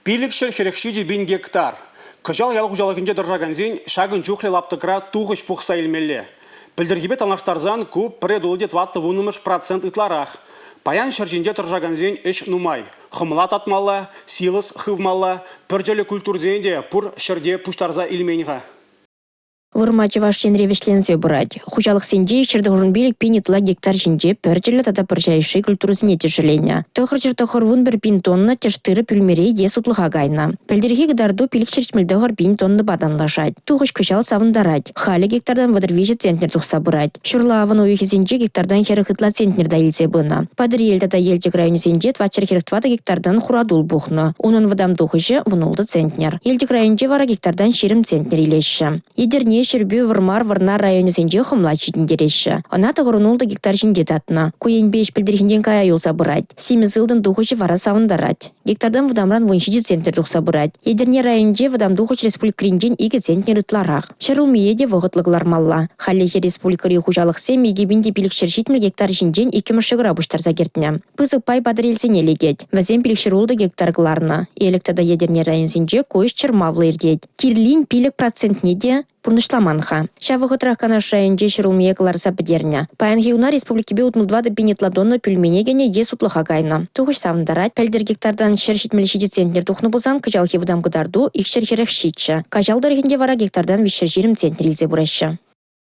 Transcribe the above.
Пилікшір херекшіде 1000 гектар. Кыжал ял хужалығынде дыржаганзен шагын чухле лаптықра туғыш пұқса елмелі. Пілдіргебе талнаштарзан көп предулдет ватты вунымыш процент ытларақ. Паян шыржинде дыржаганзен іш нумай. Хымылат атмалла, силыс хывмалла, піржелі культурзенде пұр шырде пұштарза илменіға. Вырмачы ваш шенре вешлензе бұрад. Хужалық сенде шырдығырынбелік пенетла гектар жинде піржелі тата піржайши культурысыне тешілене. Тұхыр жыртықыр вун бір пин тонна тештыры пүлмере ес утлыға гайна. Пілдерге гыдарду пилік шерчмелдығыр пин тонны баданлашад. Тұхыш күшал савындарад. Халі гектардан вадырвежі центнер тұқса бұрад. Шырла авын ойығы сенде гектардан хері хытла центнерда елсе бұна. Падыр ел тата елчік районы сенде твачыр херіктвата гектардан хурадул бұхны. Унын вадам тұхышы вұнулды центнер. Елчік районде вара гектардан шерім центнер елеші. Едерне шербю вармар варнар районы сенде хымла читіндереші. Ана тағырынулды гектар жинде татына. Куен-беш пілдірхінден кая юлса бұрад. Семізылдың тұхышы вара савындарад. Гектардан вадамран выншиде центр тұқса бұрад. Едерне районде вадам тұхыш республикрінден игі центнер ытларақ. Шырылмиеде вғытлығылар малла. Халлехе республикари хужалық сем егебінде пилікшір житміл гектар жинден 2 гра бұштарса кертіне. Пызық пай падырелсене легет. Вазем пилікшір улды гектарғыларына. Электада едерне район сенде көш чырмавлы ердет. Кирлин пилік процентне де пұрнышламанға. Шавығы тұраққана шайынде шырылмие қыларса бідеріне. Паянхиуна республикебе ұтмылдвады пенетладонны пүлменегене ес ұтлыға қайна. Тұғыш савындарад, пәлдер гектардан шер шетмелішіде центнер тұқны бұзан кыжал хевдам қыдарду икшер херек шитші. Кажал дәрігінде вара гектардан вишер жерім центнер илзе бұрайшы.